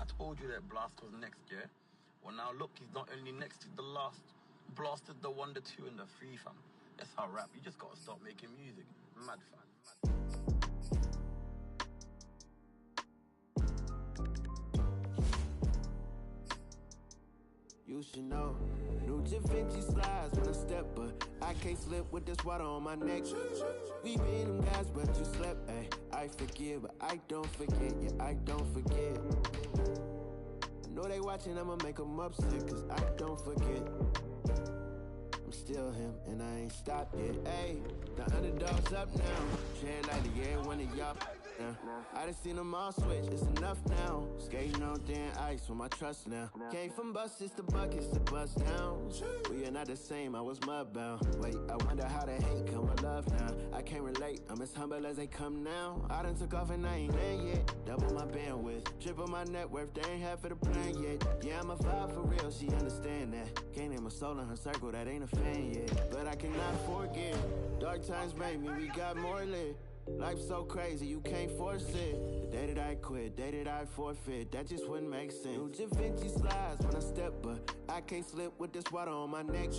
I told you that Blast was next, yeah? Well, now look, he's not only next, he's the last. Blasted the 1, the 2, and the 3, fam. That's how rap. You just gotta stop making music. Mad fan. You should know, new Vinci slides when I step, but I can't slip with this water on my neck. We been them guys, but you slept, ayy. I forgive, but I don't forget, yeah, I don't forget. I know they watching, I'ma make them upset, cause I don't forget. I'm still him, and I ain't stopped yet, ayy. The underdog's up now, tread like the year one of y'all. I done seen them all switch, it's enough now. Skating on thin ice with my trust now. Came from buses to buckets to bust down. We are not the same, I was mudbound. Wait, I wonder how the hate come with love now. I can't relate, I'm as humble as they come now. I done took off and I ain't land yet. Double my bandwidth, triple my net worth, they ain't half of the plan yet. Yeah, I'm a vibe for real, she understand that. Can't name a soul in her circle that ain't a fan yet. But I cannot forget, dark times made me, we got more lit. Life's so crazy, you can't force it. The day that I quit, day that I forfeit, that just wouldn't make sense. New Vinci slides when I step, but I can't slip with this water on my neck.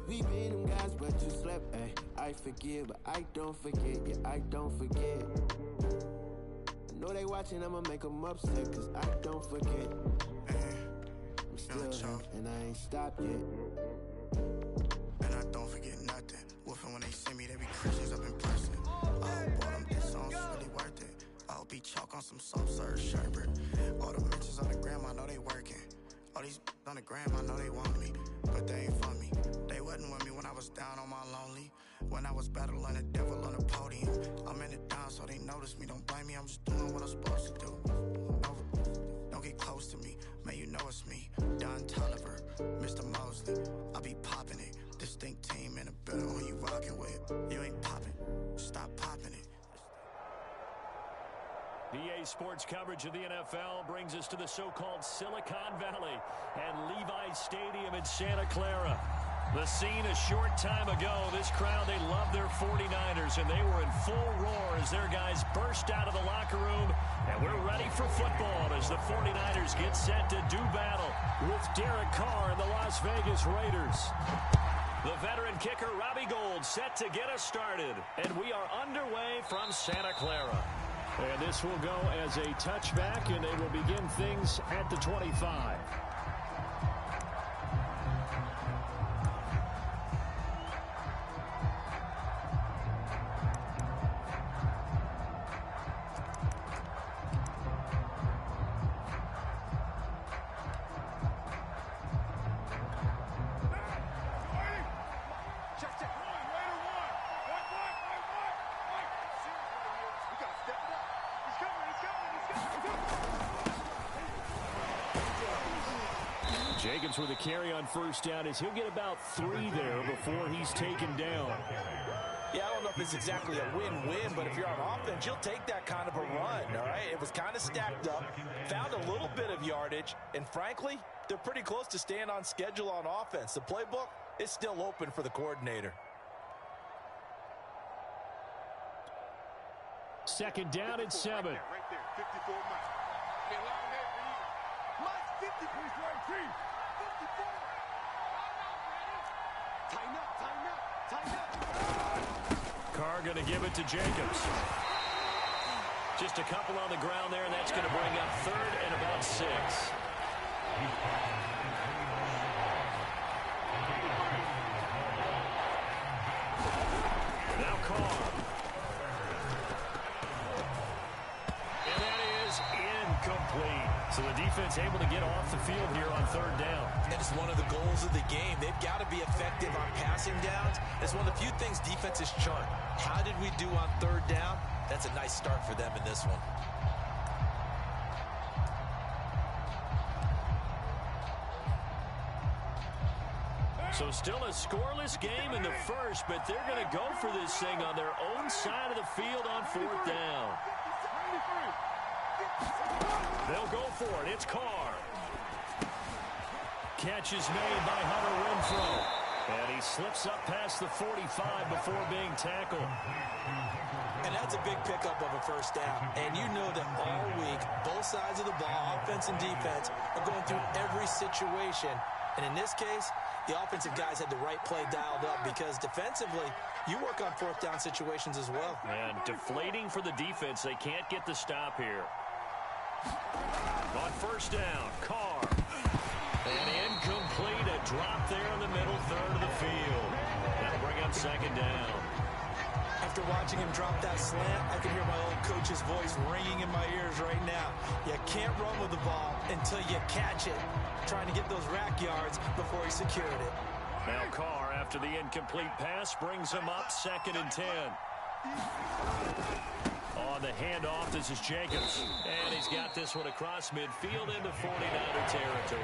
We been them guys, but you slept, ayy. I forgive, but I don't forget, yeah, I don't forget. I know they watching, I'ma make them upset, cause I don't forget. I'm still here, and I ain't stopped yet. And I don't forget nothing. Woofing when they see me, they be Christians up in person. This song's really worth it. I'll be chalk on some soft serve sherbet. All the bitches on the gram, I know they working. All these on the gram, I know they want me, but they ain't for me. They wasn't with me when I was down on my lonely. When I was battling the devil on the podium. I'm in it down, so they notice me. Don't blame me, I'm just doing what I'm supposed to do. Don't get close to me, man, you know it's me. Don Tolliver, Mr. Mosley. I'll be popping it. Distinct team in the building, who you rocking with. You ain't popping, stop popping it. EA Sports coverage of the NFL brings us to the so-called Silicon Valley and Levi's Stadium in Santa Clara. The scene a short time ago, this crowd, they love their 49ers, and they were in full roar as their guys burst out of the locker room. And we're ready for football as the 49ers get set to do battle with Derek Carr and the Las Vegas Raiders. The veteran kicker, Robbie Gould, set to get us started. And we are underway from Santa Clara. And this will go as a touchback, and they will begin things at the 25. Jacobs with a carry on first down as he'll get about 3 there before he's taken down. Yeah, I don't know if it's exactly a win-win, but if you're on offense, you'll take that kind of a run, all right? It was kind of stacked up, found a little bit of yardage, and frankly, they're pretty close to staying on schedule on offense. The playbook is still open for the coordinator. Second down and 7. Right there, 54 miles. Hey, long day for you. Mike, 50, please, right, team. 54. Tighten up, tighten up, tighten up. Carr going to give it to Jacobs. Just a couple on the ground there, and that's going to bring up 3rd and about 6. Now Carr. And that is incomplete. So the defense able to get off the field here on 3rd down. That is one of the goals of the game. They've got to be effective on passing downs. It's one of the few things defenses chart. How did we do on 3rd down? That's a nice start for them in this one. So still a scoreless game in the first, but they're going to go for this thing on their own side of the field on 4th down. They'll go for it. It's Carr. Catch is made by Hunter Renfrow. And he slips up past the 45 before being tackled. And that's a big pickup of a first down. And you know that all week, both both sides of the ball, offense and defense, are going through every situation. And in this case, the offensive guys had the right play dialed up because defensively, you work on fourth down situations as well. And deflating for the defense. They can't get the stop here. On first down, Carr. And incomplete, a drop there in the middle third of the field. That'll bring up second down. After watching him drop that slant, I can hear my old coach's voice ringing in my ears right now. You can't run with the ball until you catch it. Trying to get those rack yards before he secured it. Now Carr, after the incomplete pass, brings him up 2nd and 10. On the handoff, this is Jacobs. And he's got this one across midfield into 49er territory.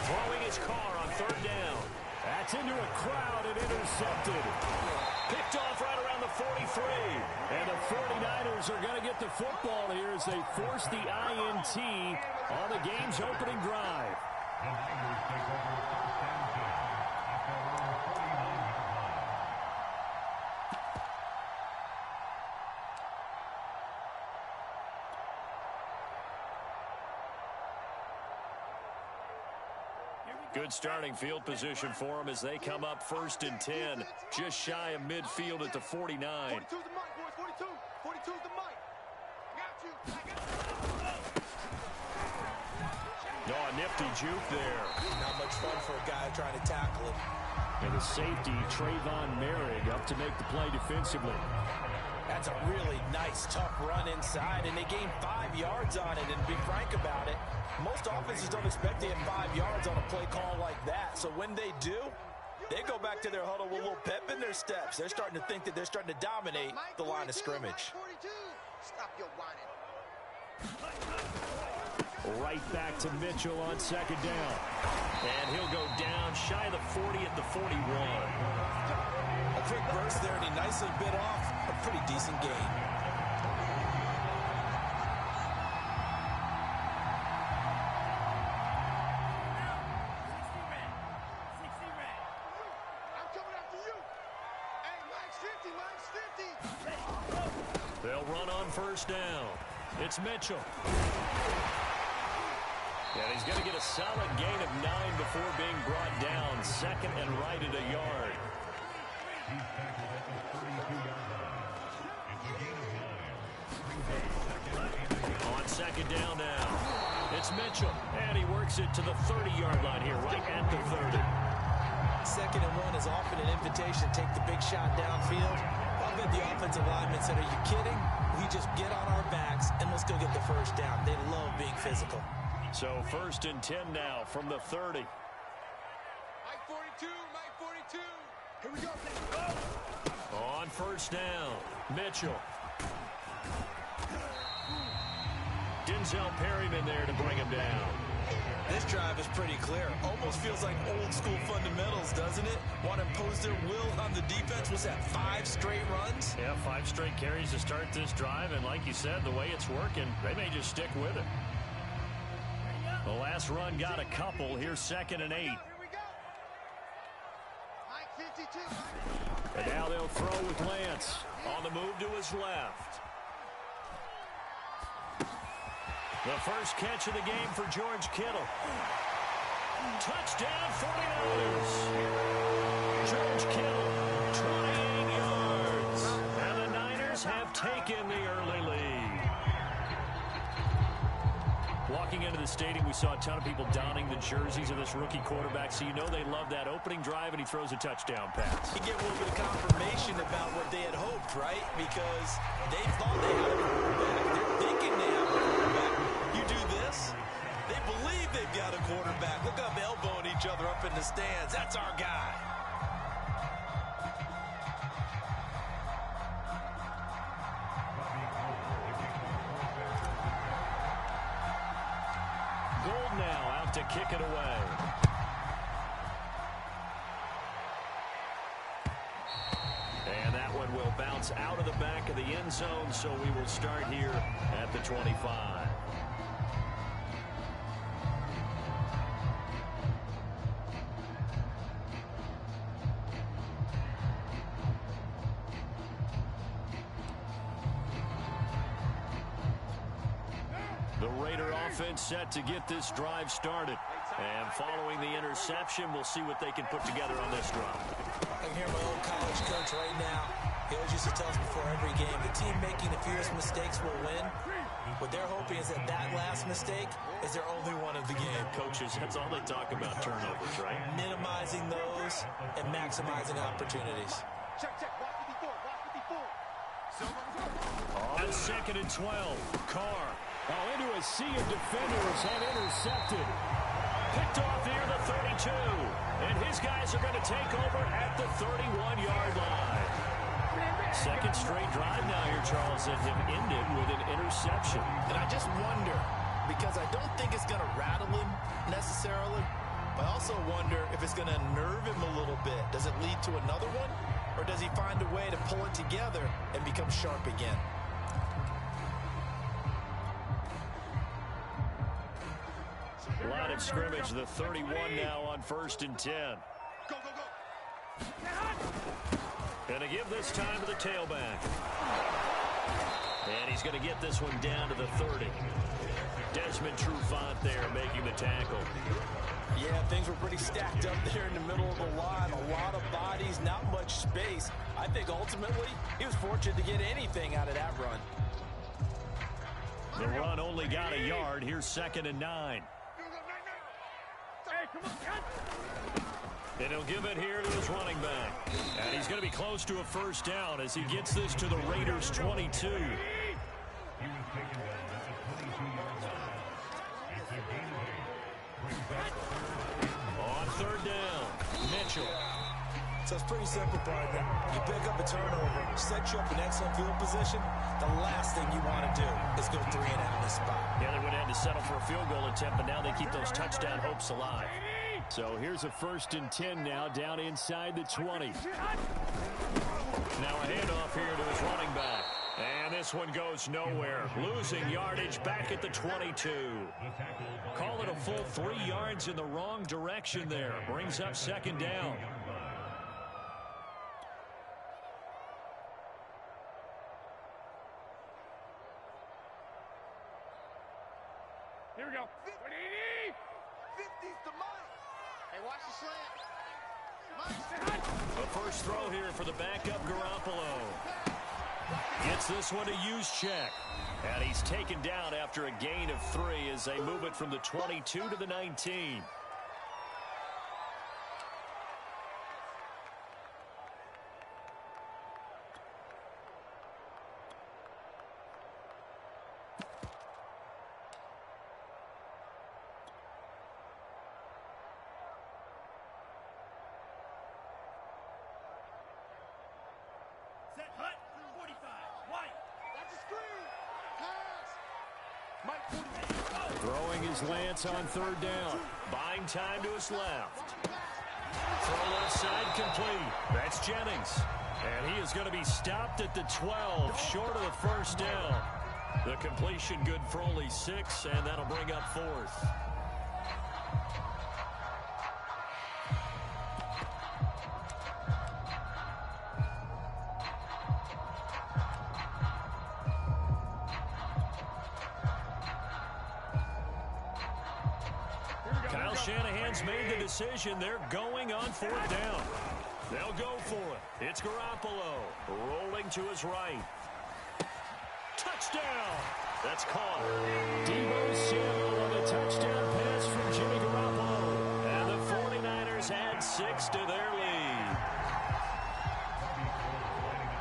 Throwing his Carr on 3rd down. That's into a crowd and intercepted. Picked off right around the 43. And the 49ers are going to get the football here as they force the INT on the game's opening drive. Good starting field position for them as they come up 1st and 10. Just shy of midfield at the 49. 42's the mic, boys. 42. 42's the mic. No, a nifty juke there. Not much fun for a guy trying to tackle it. And the safety, Trayvon Merrick, up to make the play defensively. That's a really nice, tough run inside, and they gained 5 yards on it. And to be frank about it, most offenses don't expect to get 5 yards on a play call like that. So when they do, they go back to their huddle with a little pep in their steps. They're starting to think that they're starting to dominate the line of scrimmage. Stop your whining. Right back to Mitchell on 2nd down. And he'll go down shy of the 40 at the 41. A quick burst there, and he nicely bit off a pretty decent gain. I'm coming after you. Hey, Mike's 50. They'll run on 1st down. It's Mitchell. And he's going to get a solid gain of 9 before being brought down. 2nd and right at a yard. On 2nd down now. It's Mitchell. And he works it to the 30-yard line here, right at the 30. 2nd and 1 is often an invitation to take the big shot downfield. I'll bet the offensive lineman said, are you kidding? We just get on our backs and let's go get the 1st down. They love being physical. So 1st and 10 now from the 30. Mike 42. Mike 42. Here we go. On 1st down, Mitchell. Denzel Perryman there to bring him down. This drive is pretty clear. Almost feels like old school fundamentals, doesn't it? Want to impose their will on the defense. Was that 5 straight runs? Yeah, 5 straight carries to start this drive. And like you said, the way it's working, they may just stick with it. The last run got a couple. Here's 2nd and 8. Here we go. Mike 52. And now they'll throw with Lance. On the move to his left. The first catch of the game for George Kittle. Touchdown 49ers. George Kittle, 28 yards. And the Niners have taken the early lead. Walking into the stadium, we saw a ton of people donning the jerseys of this rookie quarterback, so you know they love that opening drive, and he throws a touchdown pass. You get a little bit of confirmation about what they had hoped, right? Because they thought they had a quarterback. They're thinking they have a quarterback. You do this, they believe they've got a quarterback. Look up, elbowing each other up in the stands. That's our guy. Gold now out to kick it away. And that one will bounce out of the back of the end zone, so we will start here at the 25. Raider offense set to get this drive started. And following the interception, we'll see what they can put together on this drive. I can hear my old college coach right now. He always used to tell us before every game, the team making the fewest mistakes will win. What they're hoping is that last mistake is their only one of the game. Coaches, that's all they talk about, turnovers, right? Minimizing those and maximizing opportunities. Check. Watch 54. On 2nd and 12, Carr. Into a sea of defenders and intercepted. Picked off near the 32. And his guys are going to take over at the 31-yard line. Second straight drive now here, Charles, that have ended with an interception. And I just wonder, because I don't think it's going to rattle him necessarily, but I also wonder if it's going to nerve him a little bit. Does it lead to another one? Or does he find a way to pull it together and become sharp again? Line of scrimmage, the 31 now on 1st and 10. Go. Going to give this time to the tailback. And he's going to get this one down to the 30. Desmond Trufant there making the tackle. Yeah, things were pretty stacked up there in the middle of the line. A lot of bodies, not much space. I think ultimately he was fortunate to get anything out of that run. The run only got a yard. Here's 2nd and 9. Hey, come on, And he'll give it here to his running back. And he's going to be close to a first down as he gets this to the Raiders' 22. On 3rd down, Mitchell. So it's pretty simple, partner. You pick up a turnover, set you up in excellent field position. The last thing you want to do is go 3 and out in this spot. Yeah, they would have had to settle for a field goal attempt, but now they keep those touchdown hopes alive. So here's a 1st and 10 now, down inside the 20. Now a handoff here to his running back. And this one goes nowhere. Losing yardage back at the 22. Call it a full 3 yards in the wrong direction there. Brings up 2nd down. Here we go. 50's to Mike. Hey, watch the slant. A first throw here for the backup Garoppolo. Gets this one to Juszczyk. And he's taken down after a gain of 3 as they move it from the 22 to the 19. Throwing his Lance on 3rd down. Buying time to his left. Throw left side complete. That's Jennings. And he is going to be stopped at the 12, short of the first down. The completion good for only 6, and that'll bring up 4th. Shanahan's made the decision. They're going on 4th down. They'll go for it. It's Garoppolo rolling to his right. Touchdown. That's caught. Deebo Samuel on the touchdown pass from Jimmy Garoppolo. And the 49ers add 6 to their lead.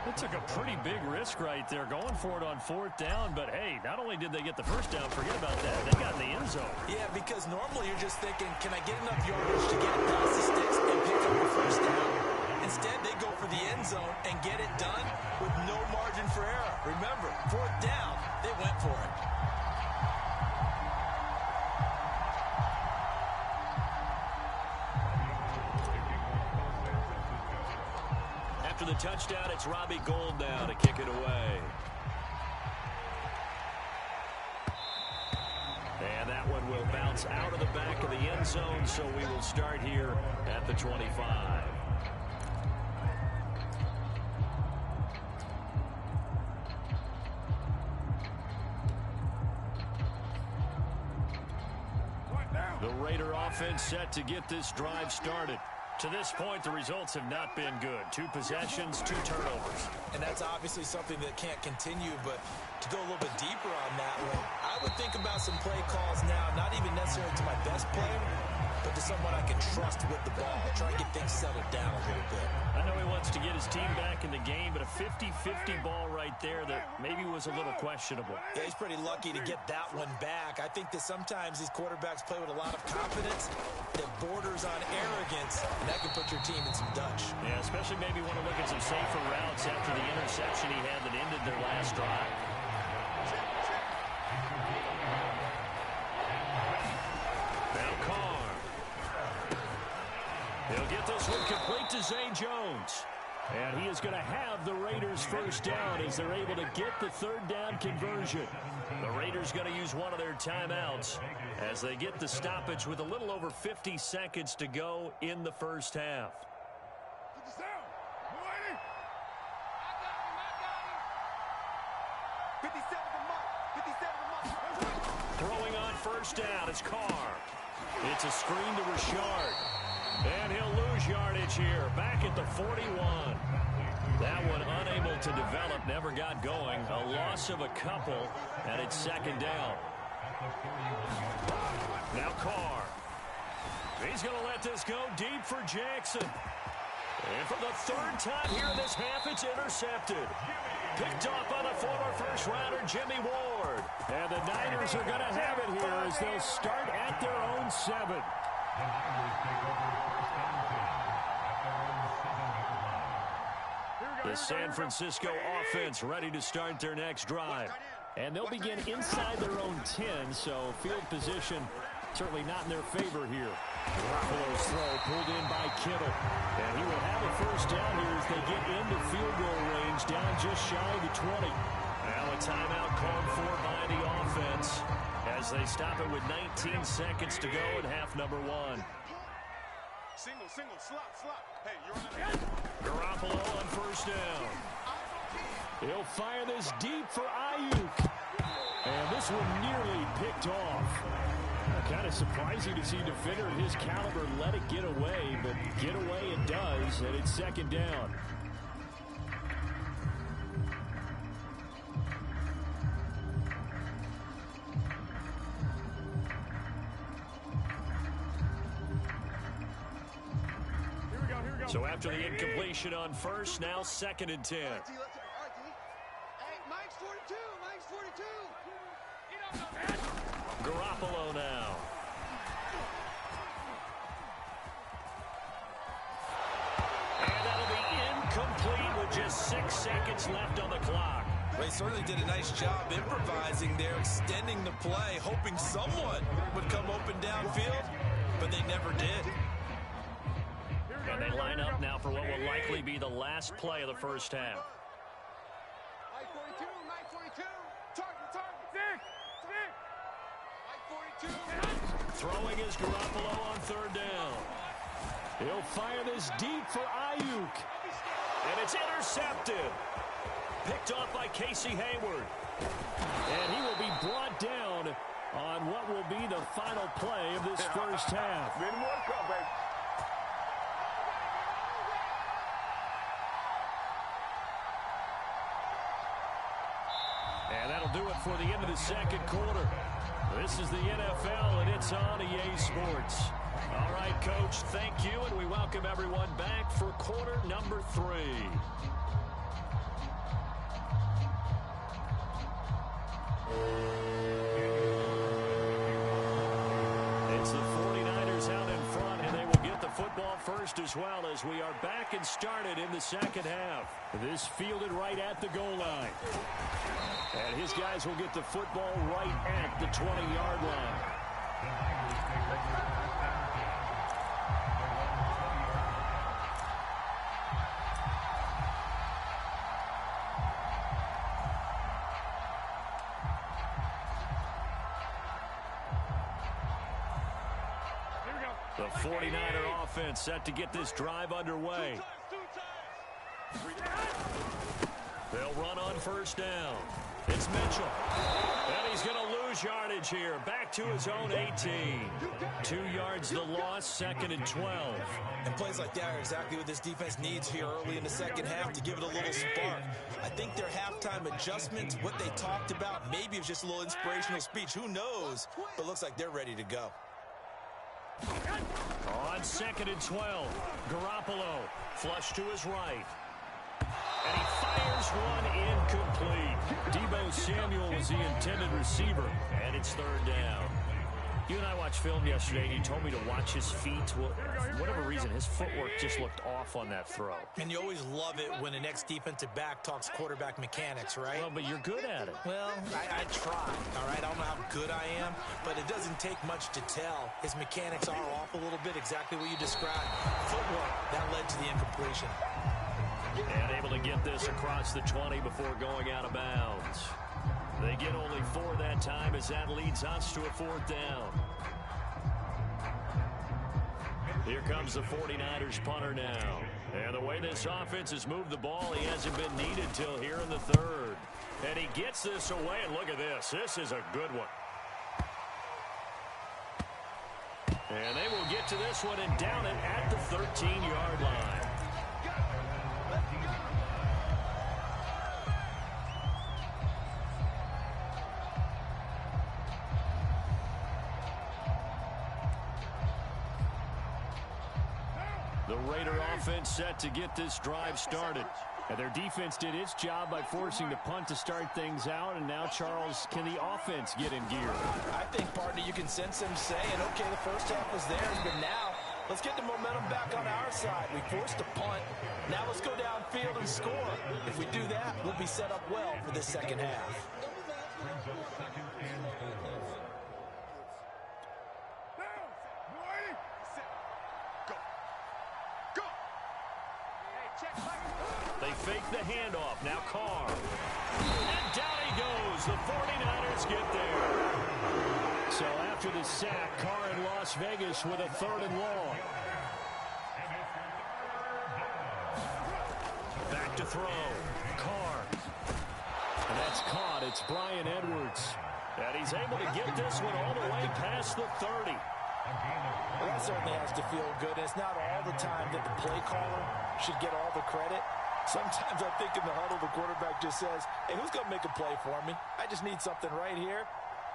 That took a pretty big risk right there, going for it on 4th down. But, hey, not only did they get the first down, forget about that. They got in the end zone. Yeah, because normally you're just thinking, can I get enough yardage to get it past the sticks and pick up the first down? Instead, they go for the end zone and get it done with no margin for error. Remember, 4th down, they went for it. After the touchdown, it's Robbie Gould now to kick it away. And that one will bounce out of the back of the end zone, so we will start here at the 25. The Raider offense set to get this drive started. To this point, the results have not been good. 2 possessions, 2 turnovers. And that's obviously something that can't continue, but to go a little bit deeper on that one, I would think about some play calls now, not even necessarily to my best player, but to someone I can trust with the ball. Try and get things settled down a little bit. I know he wants to get his team back in the game, but a 50-50 ball right there that maybe was a little questionable. Yeah, he's pretty lucky to get that one back. I think that sometimes these quarterbacks play with a lot of confidence that borders on arrogance, and that can put your team in some Dutch. Yeah, especially maybe want to look at some safer routes after the interception he had that ended their last drive. Now Carr. He'll get this one complete to Zay Jones. And he is going to have the Raiders first down as they're able to get the third down conversion. The Raiders going to use one of their timeouts as they get the stoppage with a little over 50 seconds to go in the first half. Throwing on first down, it's Carr. It's a screen to Richard. And he'll lose yardage here, back at the 41. That one unable to develop, never got going. A loss of a couple, and it's second down. Now Carr. He's going to let this go deep for Jackson. And for the third time here in this half, it's intercepted. Picked off by the former first-rounder Jimmy Ward. And the Niners are going to have it here as they'll start at their own 7. The San Francisco offense ready to start their next drive. And they'll begin inside their own 10, so field position certainly not in their favor here. Garoppolo's throw pulled in by Kittle. And he will have a first down here as they get into field goal range, down just shy of the 20. Now a timeout called for by the offense as they stop it with 19 seconds to go in half number 1. Single, slot. Hey, you're on the Garoppolo on first down. He'll fire this deep for Ayuk. And this one nearly picked off. Kind of surprising to see a defender of his caliber let it get away, but get away it does, and it's second down. So after the incompletion on first, now second and 10. Garoppolo now. And that'll be incomplete with just 6 seconds left on the clock. They certainly did a nice job improvising there, extending the play, hoping someone would come open downfield, but they never did. And they line up now for what will likely be the last play of the first half. Throwing is Garoppolo on third down. He'll fire this deep for Ayuk. And it's intercepted. Picked off by Casey Hayward. And he will be brought down on what will be the final play of this first half. Many more come, baby. And that'll do it for the end of the second quarter. This is the NFL, and it's on EA Sports. All right, Coach, thank you, and we welcome everyone back for quarter number 3. It's the 49ers out in front, and they will get the football first as well as we are back and started in the second half. This fielded right at the goal line. And his guys will get the football right at the 20-yard line. The 49er offense set to get this drive underway. They'll run on first down. It's Mitchell. And he's going to lose lose yardage here. Back to his own 18. 2 yards the loss, 2nd and 12. And plays like that are exactly what this defense needs here early in the second half to give it a little spark. I think their halftime adjustments, what they talked about, maybe it was just a little inspirational speech. Who knows? But it looks like they're ready to go. On 2nd and 12, Garoppolo flush to his right. And he fires one incomplete. Deebo Samuel was the intended receiver, and it's 3rd down. You and I watched film yesterday, and you told me to watch his feet. Well, for whatever reason, his footwork just looked off on that throw. And you always love it when the next defensive back talks quarterback mechanics, right? Well, but you're good at it. Well, I try, all right? I don't know how good I am, but it doesn't take much to tell. His mechanics are off a little bit, exactly what you described. Footwork, that led to the incompletion. And able to get this across the 20 before going out of bounds. They get only 4 that time as that leads us to a 4th down. Here comes the 49ers punter now. And the way this offense has moved the ball, he hasn't been needed till here in the 3rd. And he gets this away, and look at this. This is a good one. And they will get to this one and down it at the 13-yard line. The Raider offense set to get this drive started. And their defense did its job by forcing the punt to start things out. And now, Charles, can the offense get in gear? I think, partner, you can sense them saying, okay, the first half was theirs, but now let's get the momentum back on our side. We forced a punt. Now let's go downfield and score. If we do that, we'll be set up well for this second half. They fake the handoff. Now Carr. And down he goes. The 49ers get there. So after the sack, Carr in Las Vegas with a 3rd and long. Back to throw. Carr. And that's caught. It's Bryan Edwards. And he's able to get this one all the way past the 30. Well, that certainly has to feel good. And it's not all the time that the play caller should get all the credit. Sometimes I think in the huddle, the quarterback just says, hey, who's going to make a play for me? I just need something right here.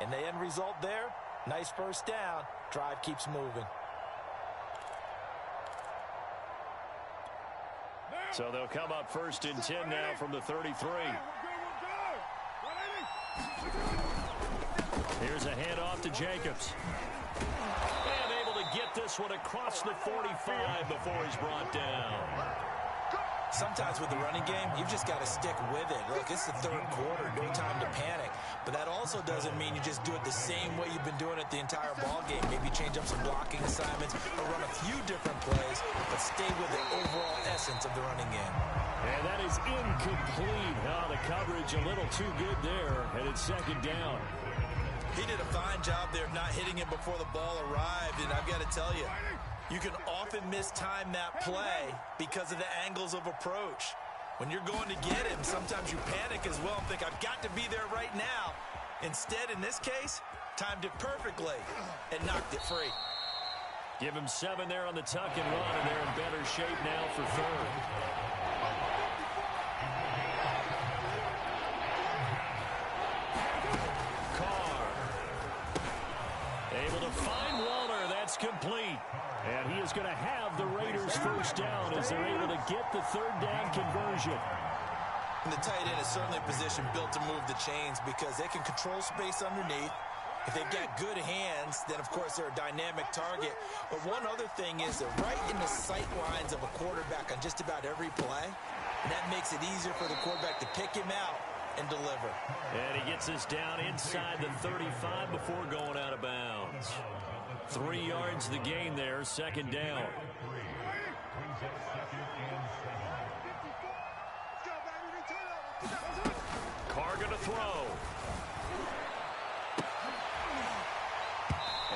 And the end result there, nice first down. Drive keeps moving. So they'll come up 1st and 10 now from the 33. Here's a handoff to Jacobs. And able to get this one across the 45 before he's brought down. Sometimes with the running game, you've just got to stick with it. Look, it's the 3rd quarter, no time to panic. But that also doesn't mean you just do it the same way you've been doing it the entire ball game. Maybe change up some blocking assignments or run a few different plays, but stay with the overall essence of the running game. And that is incomplete. Oh, the coverage a little too good there, and it's 2nd down. He did a fine job there of not hitting it before the ball arrived, and I've got to tell you, you can often mistime that play because of the angles of approach. When you're going to get him, sometimes you panic as well and think, I've got to be there right now. Instead, in this case, timed it perfectly and knocked it free. Give him 7 there on the tuck and run, and they're in better shape now for 3rd. Carr. Able to find Waller. That's complete. And he is going to have the Raiders' first down as they're able to get the 3rd down conversion. And the tight end is certainly a position built to move the chains because they can control space underneath. If they've got good hands, then, of course, they're a dynamic target. But one other thing is they're right in the sight lines of a quarterback on just about every play. And that makes it easier for the quarterback to pick him out and deliver. And he gets us down inside the 35 before going out of bounds. 3 yards the gain there, 2nd down. Carr gonna throw.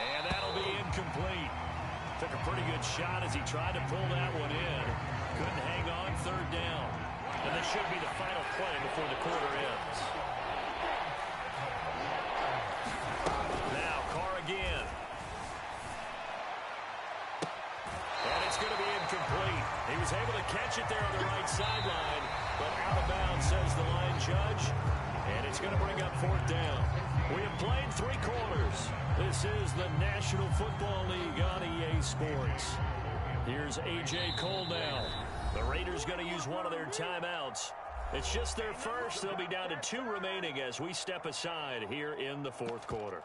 And that'll be incomplete. Took a pretty good shot as he tried to pull that one in. Couldn't hang on, 3rd down. And this should be the final play before the quarter ends. it's going to be incomplete. He was able to catch it there on the right sideline, but out of bounds, says the line judge. And it's going to bring up fourth down. We have played 3 quarters. This is the National Football League on EA Sports. Here's A.J. Cole now. The Raiders going to use one of their timeouts. It's just their first. They'll be down to 2 remaining as we step aside here in the fourth quarter.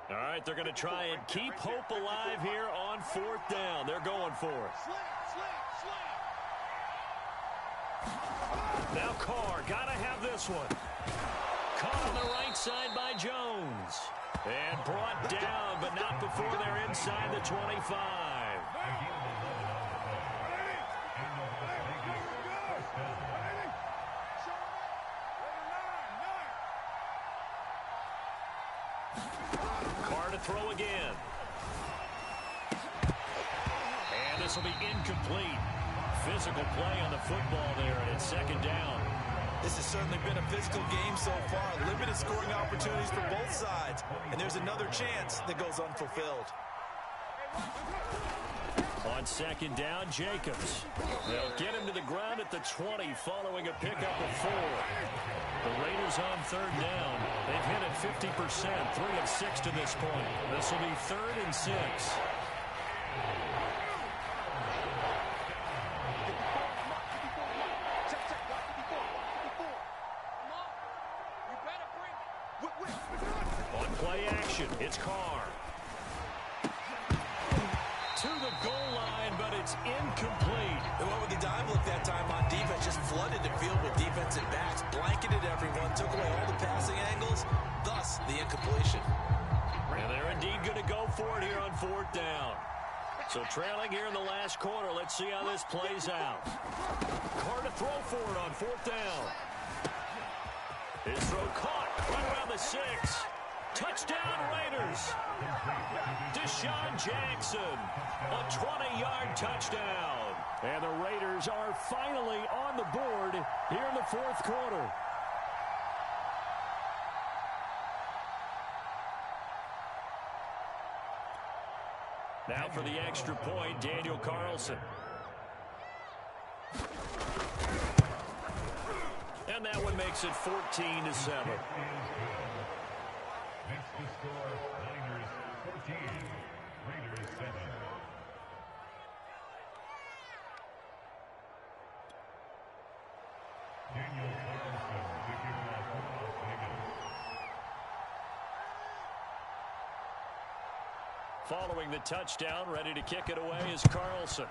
All right, they're going to try and keep hope alive here on fourth down. They're going for it. Now Carr, got to have this one. Caught on the right side by Jones. And brought down, but not before they're inside the 25. Carr to throw again. And this will be incomplete. Physical play on the football there, and it's second down. This has certainly been a physical game so far. Limited scoring opportunities for both sides. And there's another chance that goes unfulfilled. On second down, Jacobs. They'll get him to the ground at the 20 following a pickup of 4. The Raiders on third down. They've hit it 50%, 3 of 6 to this point. This will be 3rd and 6. On play action, it's Carr. To the goal line, but it's incomplete. They went with the dive look that time on defense, just flooded the field with defensive backs, blanketed everyone, took away all the passing angles, thus the incompletion. And they're indeed going to go for it here on fourth down. So trailing here in the last quarter, let's see how this plays out. Carr to throw for it on fourth down. His throw caught right around the 6. Touchdown Raiders. Deshaun Jackson, a 20-yard touchdown. And the Raiders are finally on the board here in the fourth quarter. Now for the extra point, Daniel Carlson. And that one makes it 14-7. Next to score, Niners 14, Raiders 7. Daniel Carlson, the kickoff for Las Vegas. Following the touchdown, ready to kick it away is Carlson.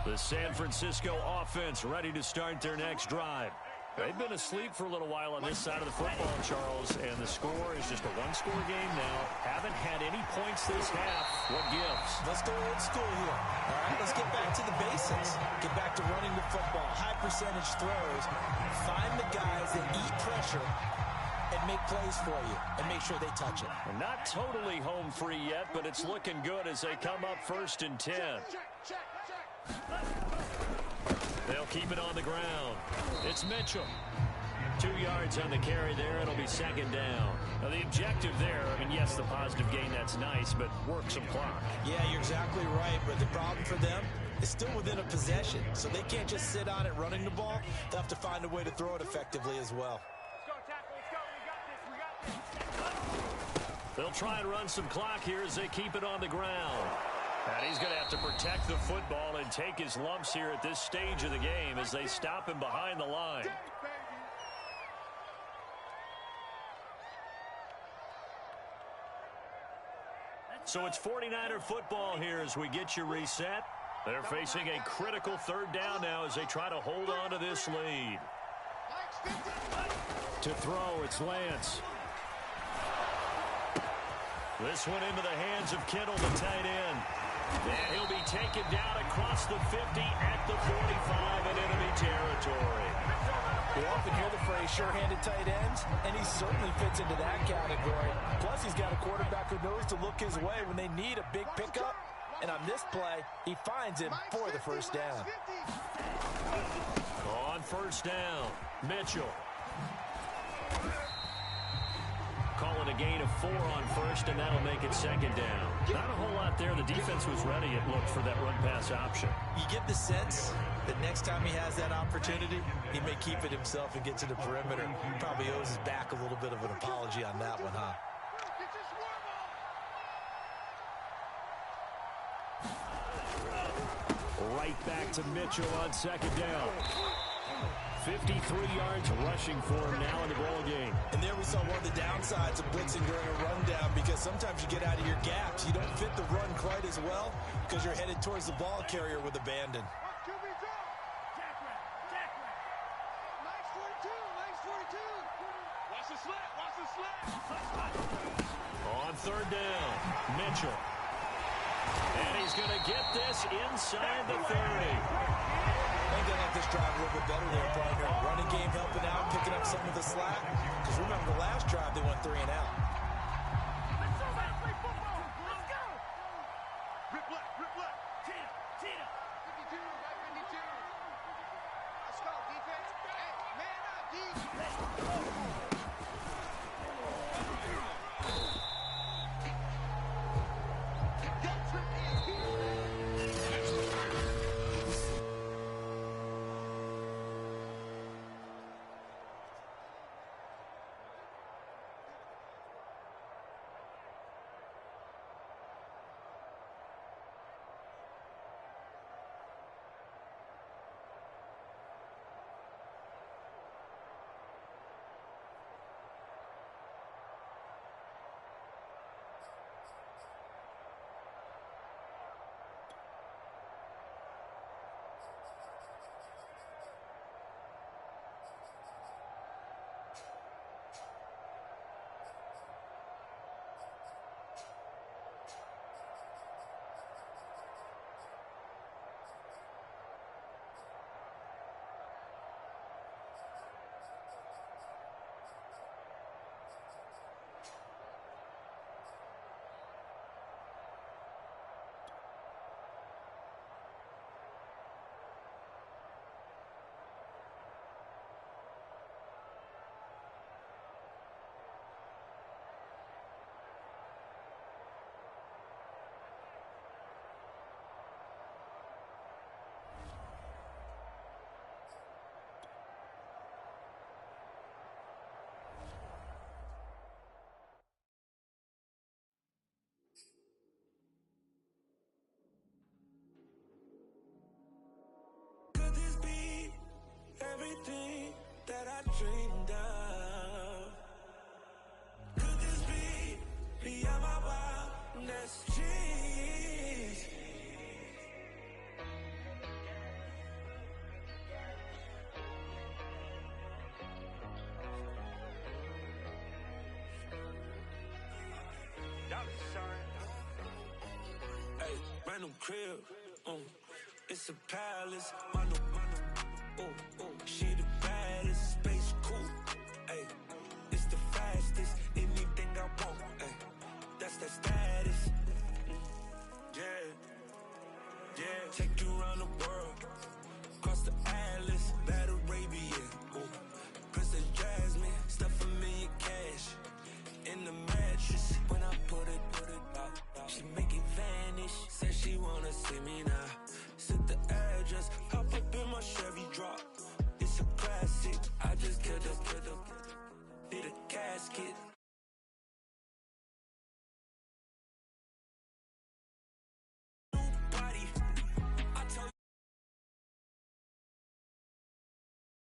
The San Francisco offense ready to start their next drive. They've been asleep for a little while on this side of the football, Charles, and the score is just a one-score game now. Haven't had any points this half. What gives? Let's go old school here. All right, let's get back to the basics. Get back to running the football, high percentage throws. Find the guys that eat pressure and make plays for you and make sure they touch it. And not totally home free yet, but it's looking good as they come up 1st and 10. They'll keep it on the ground. It's Mitchell. 2 yards on the carry there. It'll be second down. Now the objective there, I mean, yes, the positive gain, that's nice, but work some clock. Yeah, you're exactly right, but the problem for them is still within a possession, so they can't just sit on it running the ball. They'll have to find a way to throw it effectively as well. They'll try and run some clock here as they keep it on the ground. And he's going to have to protect the football and take his lumps here at this stage of the game as they stop him behind the line. So it's 49er football here as we get you reset. They're facing a critical third down now as they try to hold on to this lead. To throw, it's Lance. This one into the hands of Kittle, the tight end. And he'll be taken down across the 50 at the 45 in enemy territory. We often hear the phrase sure-handed tight ends, and he certainly fits into that category. Plus, he's got a quarterback who knows to look his way when they need a big pickup. And on this play, he finds him for the first down. On first down, Mitchell. Calling a gain of 4 on first, and that'll make it second down. Not a whole lot there. The defense was ready, it looked, for that run-pass option. You get the sense that next time he has that opportunity, he may keep it himself and get to the perimeter. He probably owes his back a little bit of an apology on that one, huh? Right back to Mitchell on second down. 53 yards rushing for him now in the ball game. And there we saw one of the downsides of blitzing during a rundown, because sometimes you get out of your gaps. You don't fit the run quite as well because you're headed towards the ball carrier with abandon. On third down, Mitchell. And he's going to get this inside the 30. They're going to let this drive a little bit better there, partner. Running game helping out, picking up some of the slack. Because remember, the last drive, they went 3 and out. Rip left. Tina. 52, right 52. Let's go, defense. Hey, man up, D. Let's go. Everything that I dreamed of. Could this be beyond my wildest dreams? Hey, brand new crib, it's a palace, mano. She the baddest, space cool. Ay, it's the fastest, anything I want. Ay, that's that status. Yeah, take you around the world, across the atlas,